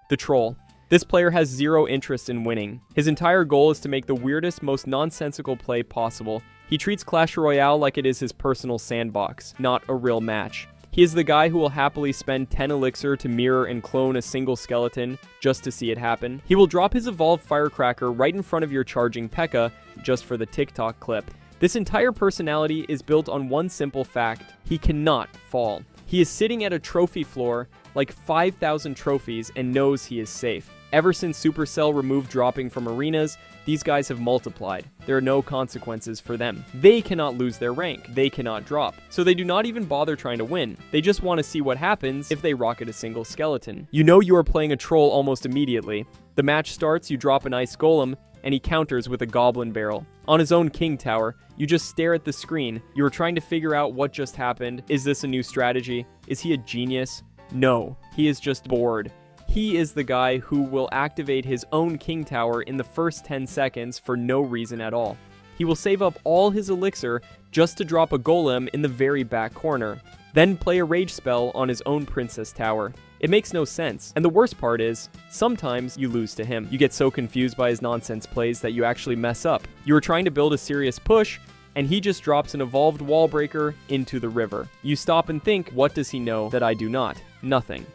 The troll. This player has zero interest in winning. His entire goal is to make the weirdest, most nonsensical play possible. He treats Clash Royale like it is his personal sandbox, not a real match. He is the guy who will happily spend 10 elixir to mirror and clone a single skeleton just to see it happen. He will drop his evolved firecracker right in front of your charging P.E.K.K.A. just for the TikTok clip. This entire personality is built on one simple fact: he cannot fall. He is sitting at a trophy floor, like 5,000 trophies, and knows he is safe. Ever since Supercell removed dropping from arenas, these guys have multiplied. There are no consequences for them. They cannot lose their rank. They cannot drop. So they do not even bother trying to win. They just want to see what happens if they rocket a single skeleton. You know you are playing a troll almost immediately. The match starts, you drop an ice golem, and he counters with a goblin barrel. On his own king tower, you just stare at the screen. You are trying to figure out what just happened. Is this a new strategy? Is he a genius? No, he is just bored. He is the guy who will activate his own king tower in the first 10 seconds for no reason at all. He will save up all his elixir just to drop a golem in the very back corner, then play a rage spell on his own princess tower. It makes no sense, and the worst part is, sometimes you lose to him. You get so confused by his nonsense plays that you actually mess up. You are trying to build a serious push, and he just drops an evolved wall breaker into the river. You stop and think, what does he know that I do not? Nothing.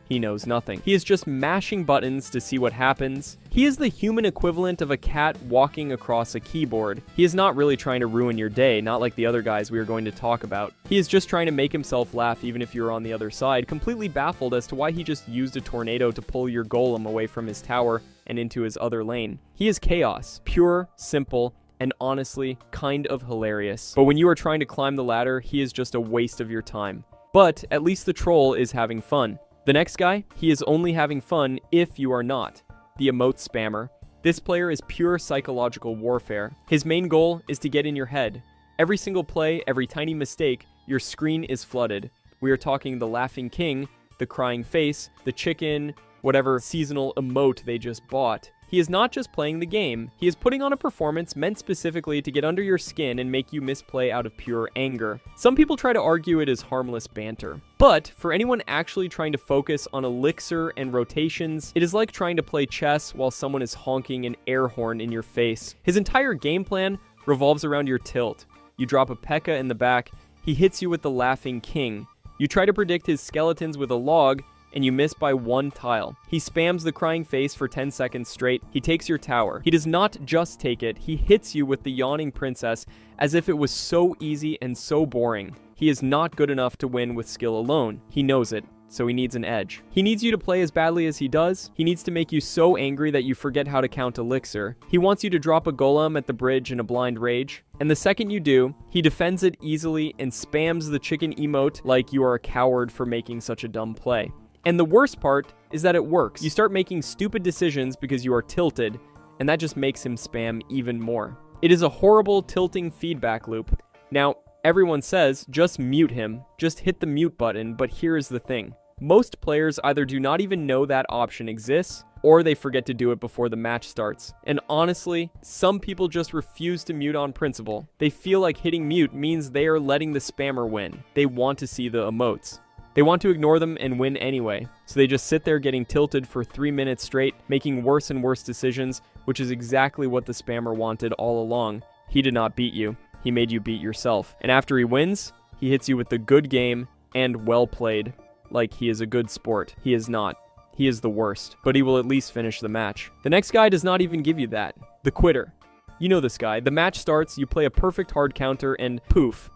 He knows nothing. He is just mashing buttons to see what happens. He is the human equivalent of a cat walking across a keyboard. He is not really trying to ruin your day, not like the other guys we are going to talk about. He is just trying to make himself laugh even if you're on the other side, completely baffled as to why he just used a tornado to pull your golem away from his tower and into his other lane. He is chaos, pure, simple, and honestly, kind of hilarious. But when you are trying to climb the ladder, he is just a waste of your time. But at least the troll is having fun. The next guy, he is only having fun if you are not. The emote spammer. This player is pure psychological warfare. His main goal is to get in your head. Every single play, every tiny mistake, your screen is flooded. We are talking the laughing king, the crying face, the chicken, whatever seasonal emote they just bought. He is not just playing the game, he is putting on a performance meant specifically to get under your skin and make you misplay out of pure anger. Some people try to argue it is harmless banter. But for anyone actually trying to focus on elixir and rotations, it is like trying to play chess while someone is honking an air horn in your face. His entire game plan revolves around your tilt. You drop a P.E.K.K.A. in the back, he hits you with the laughing king. You try to predict his skeletons with a log, and you miss by one tile. He spams the crying face for 10 seconds straight. He takes your tower. He does not just take it, he hits you with the yawning princess as if it was so easy and so boring. He is not good enough to win with skill alone. He knows it, so he needs an edge. He needs you to play as badly as he does. He needs to make you so angry that you forget how to count elixir. He wants you to drop a golem at the bridge in a blind rage. And the second you do, he defends it easily and spams the chicken emote like you are a coward for making such a dumb play. And the worst part is that it works. You start making stupid decisions because you are tilted, and that just makes him spam even more. It is a horrible tilting feedback loop. Now, everyone says, just mute him, just hit the mute button, but here is the thing. Most players either do not even know that option exists, or they forget to do it before the match starts. And honestly, some people just refuse to mute on principle. They feel like hitting mute means they are letting the spammer win. They want to see the emotes. They want to ignore them and win anyway, so they just sit there getting tilted for 3 minutes straight, making worse and worse decisions, which is exactly what the spammer wanted all along. He did not beat you, he made you beat yourself. And after he wins, he hits you with the good game and well played, like he is a good sport. He is not. He is the worst, but he will at least finish the match. The next guy does not even give you that. The quitter. You know this guy. The match starts, you play a perfect hard counter, and poof,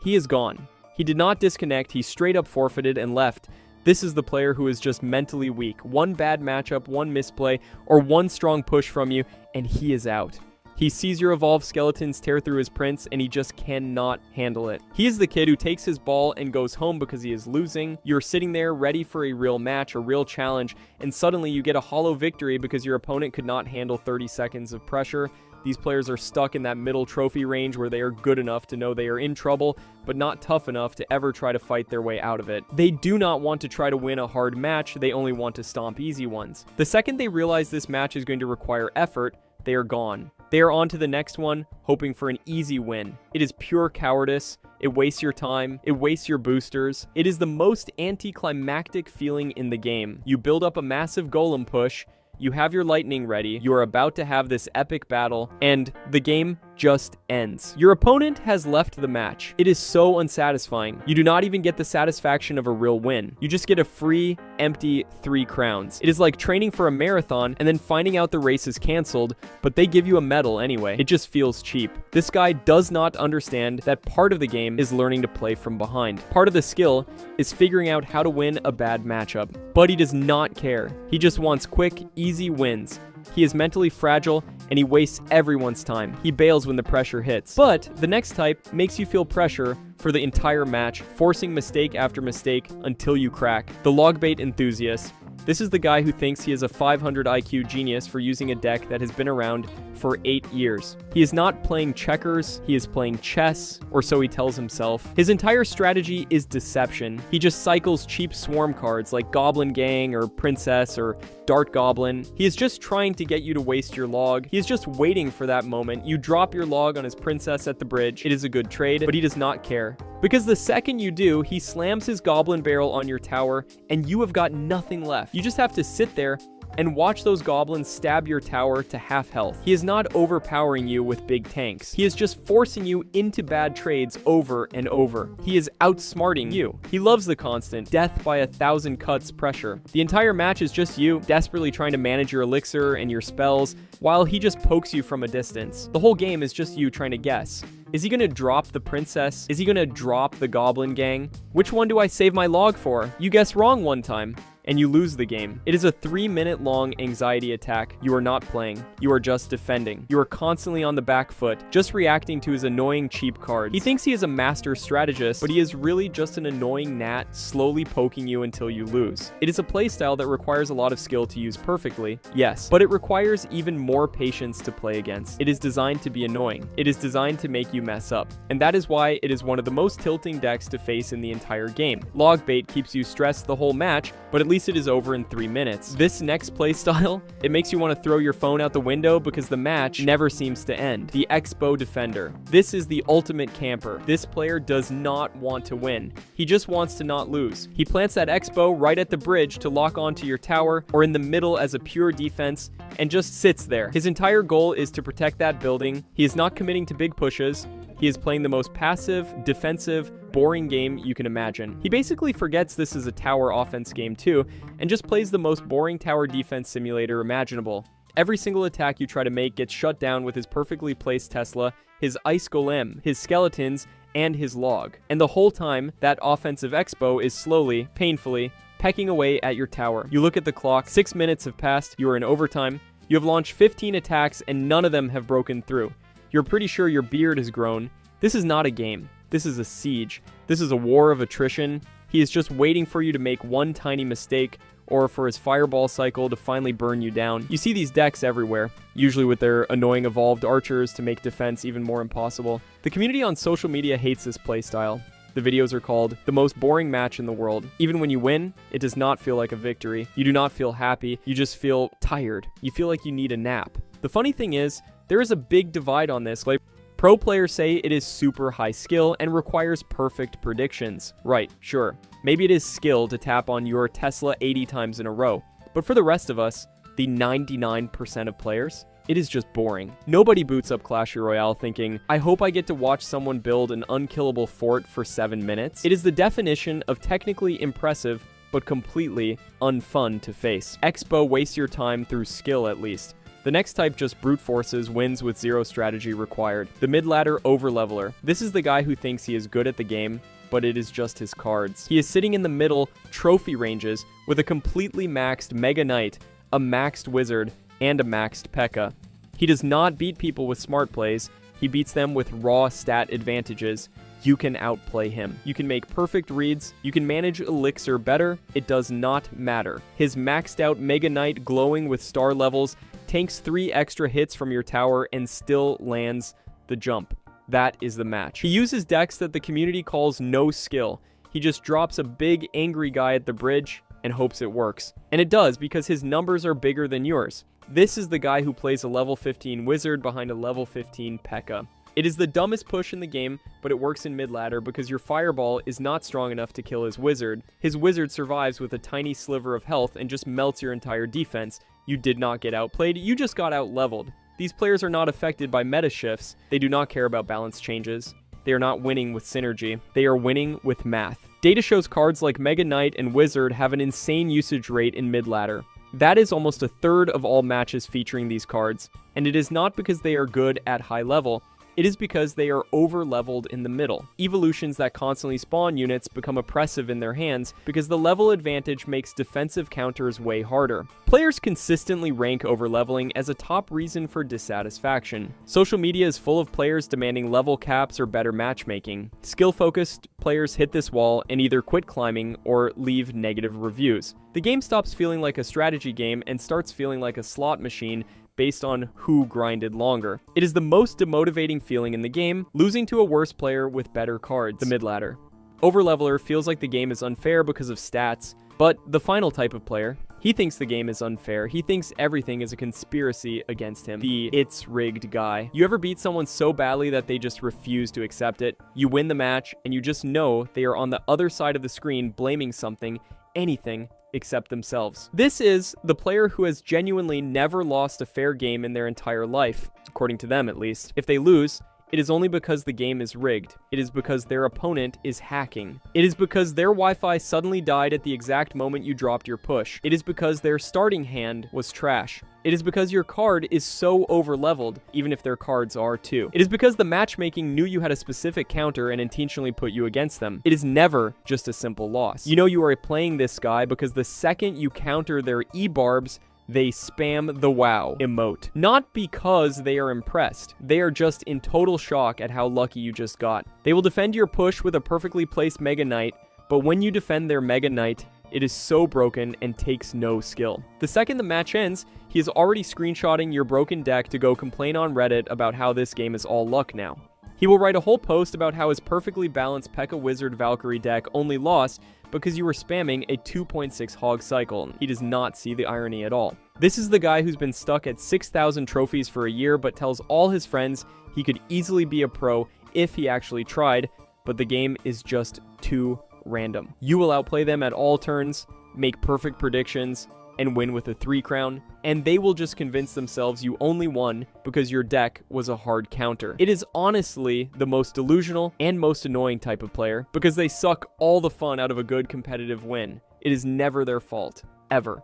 he is gone. He did not disconnect, he straight up forfeited and left. This is the player who is just mentally weak. One bad matchup, one misplay, or one strong push from you, and he is out. He sees your evolved skeletons tear through his prince, and he just cannot handle it. He is the kid who takes his ball and goes home because he is losing. You're sitting there ready for a real match, a real challenge, and suddenly you get a hollow victory because your opponent could not handle 30 seconds of pressure. These players are stuck in that middle trophy range where they are good enough to know they are in trouble, but not tough enough to ever try to fight their way out of it. They do not want to try to win a hard match, they only want to stomp easy ones. The second they realize this match is going to require effort, they are gone. They are on to the next one, hoping for an easy win. It is pure cowardice, it wastes your time, it wastes your boosters. It is the most anticlimactic feeling in the game. You build up a massive golem push, you have your lightning ready, you are about to have this epic battle, and the game just ends. Your opponent has left the match. It is so unsatisfying. You do not even get the satisfaction of a real win. You just get a free, empty 3 crowns. It is like training for a marathon and then finding out the race is canceled, but they give you a medal anyway. It just feels cheap. This guy does not understand that part of the game is learning to play from behind. Part of the skill is figuring out how to win a bad matchup. But he does not care. He just wants quick, easy wins. He is mentally fragile, and he wastes everyone's time. He bails when the pressure hits. But the next type makes you feel pressure for the entire match, forcing mistake after mistake until you crack. The logbait enthusiast. This is the guy who thinks he is a 500 IQ genius for using a deck that has been around for 8 years. He is not playing checkers, he is playing chess, or so he tells himself. His entire strategy is deception. He just cycles cheap swarm cards like Goblin Gang or Princess or Dart Goblin. He is just trying to get you to waste your log. He is just waiting for that moment. You drop your log on his Princess at the bridge. It is a good trade, but he does not care. Because the second you do, he slams his Goblin Barrel on your tower, and you have got nothing left. You just have to sit there and watch those goblins stab your tower to half health. He is not overpowering you with big tanks. He is just forcing you into bad trades over and over. He is outsmarting you. He loves the constant death by 1,000 cuts pressure. The entire match is just you desperately trying to manage your elixir and your spells while he just pokes you from a distance. The whole game is just you trying to guess. Is he gonna drop the princess? Is he gonna drop the goblin gang? Which one do I save my log for? You guessed wrong one time, and you lose the game. It is a 3-minute long anxiety attack. You are not playing. You are just defending. You are constantly on the back foot, just reacting to his annoying cheap cards. He thinks he is a master strategist, but he is really just an annoying gnat slowly poking you until you lose. It is a playstyle that requires a lot of skill to use perfectly, yes, but it requires even more patience to play against. It is designed to be annoying. It is designed to make you mess up, and that is why it is one of the most tilting decks to face in the entire game. Logbait keeps you stressed the whole match, but at least it is over in 3 minutes. This next playstyle, it makes you want to throw your phone out the window because the match never seems to end. The Expo Defender. This is the ultimate camper. This player does not want to win. He just wants to not lose. He plants that Expo right at the bridge to lock onto your tower or in the middle as a pure defense and just sits there. His entire goal is to protect that building. He is not committing to big pushes. He is playing the most passive, defensive, boring game you can imagine. He basically forgets this is a tower offense game too, and just plays the most boring tower defense simulator imaginable. Every single attack you try to make gets shut down with his perfectly placed Tesla, his Ice Golem, his skeletons, and his log. And the whole time, that offensive Expo is slowly, painfully, pecking away at your tower. You look at the clock, 6 minutes have passed, you are in overtime, you have launched 15 attacks and none of them have broken through. You're pretty sure your beard has grown. This is not a game. This is a siege. This is a war of attrition. He is just waiting for you to make one tiny mistake or for his fireball cycle to finally burn you down. You see these decks everywhere, usually with their annoying evolved archers to make defense even more impossible. The community on social media hates this playstyle. The videos are called the most boring match in the world. Even when you win, it does not feel like a victory. You do not feel happy. You just feel tired. You feel like you need a nap. The funny thing is, there is a big divide on this. Like, pro players say it is super high skill and requires perfect predictions. Right, sure. Maybe it is skill to tap on your Tesla 80 times in a row. But for the rest of us, the 99% of players, it is just boring. Nobody boots up Clash Royale thinking, I hope I get to watch someone build an unkillable fort for 7 minutes. It is the definition of technically impressive, but completely unfun to face. Expo wastes your time through skill at least. The next type just brute forces, wins with zero strategy required. The mid-ladder overleveler. This is the guy who thinks he is good at the game, but it is just his cards. He is sitting in the middle trophy ranges with a completely maxed Mega Knight, a maxed Wizard, and a maxed P.E.K.K.A. He does not beat people with smart plays. He beats them with raw stat advantages. You can outplay him. You can make perfect reads. You can manage elixir better. It does not matter. His maxed out Mega Knight glowing with star levels tanks 3 extra hits from your tower and still lands the jump. That is the match. He uses decks that the community calls no skill. He just drops a big angry guy at the bridge and hopes it works. And it does because his numbers are bigger than yours. This is the guy who plays a level 15 wizard behind a level 15 P.E.K.K.A. It is the dumbest push in the game, but it works in mid-ladder because your fireball is not strong enough to kill his wizard. His wizard survives with a tiny sliver of health and just melts your entire defense. You did not get outplayed, you just got out-leveled. These players are not affected by meta shifts. They do not care about balance changes. They are not winning with synergy. They are winning with math. Data shows cards like Mega Knight and Wizard have an insane usage rate in mid-ladder. That is almost a third of all matches featuring these cards, and it is not because they are good at high level. It is because they are over-leveled in the middle. Evolutions that constantly spawn units become oppressive in their hands because the level advantage makes defensive counters way harder. Players consistently rank over-leveling as a top reason for dissatisfaction. Social media is full of players demanding level caps or better matchmaking. Skill-focused players hit this wall and either quit climbing or leave negative reviews. The game stops feeling like a strategy game and starts feeling like a slot machine based on who grinded longer. It is the most demotivating feeling in the game, losing to a worse player with better cards, the mid-ladder. Overleveler feels like the game is unfair because of stats, but the final type of player, he thinks the game is unfair. He thinks everything is a conspiracy against him. The it's rigged guy. You ever beat someone so badly that they just refuse to accept it? You win the match, and you just know they are on the other side of the screen blaming something, anything, except themselves. This is the player who has genuinely never lost a fair game in their entire life, according to them at least. If they lose, it is only because the game is rigged. It is because their opponent is hacking. It is because their Wi-Fi suddenly died at the exact moment you dropped your push. It is because their starting hand was trash. It is because your card is so over-leveled, even if their cards are too. It is because the matchmaking knew you had a specific counter and intentionally put you against them. It is never just a simple loss. You know you are playing this guy because the second you counter their E-barbs, they spam the wow emote. Not because they are impressed. They are just in total shock at how lucky you just got. They will defend your push with a perfectly placed Mega Knight, but when you defend their Mega Knight, it is so broken and takes no skill. The second the match ends, he is already screenshotting your broken deck to go complain on Reddit about how this game is all luck now. He will write a whole post about how his perfectly balanced P.E.K.K.A. Wizard Valkyrie deck only lost because you were spamming a 2.6 hog cycle. He does not see the irony at all. This is the guy who's been stuck at 6,000 trophies for a year but tells all his friends he could easily be a pro if he actually tried, but the game is just too random. You will outplay them at all turns, make perfect predictions, and win with a 3 crown, and they will just convince themselves you only won because your deck was a hard counter. It is honestly the most delusional and most annoying type of player because they suck all the fun out of a good competitive win. It is never their fault, ever.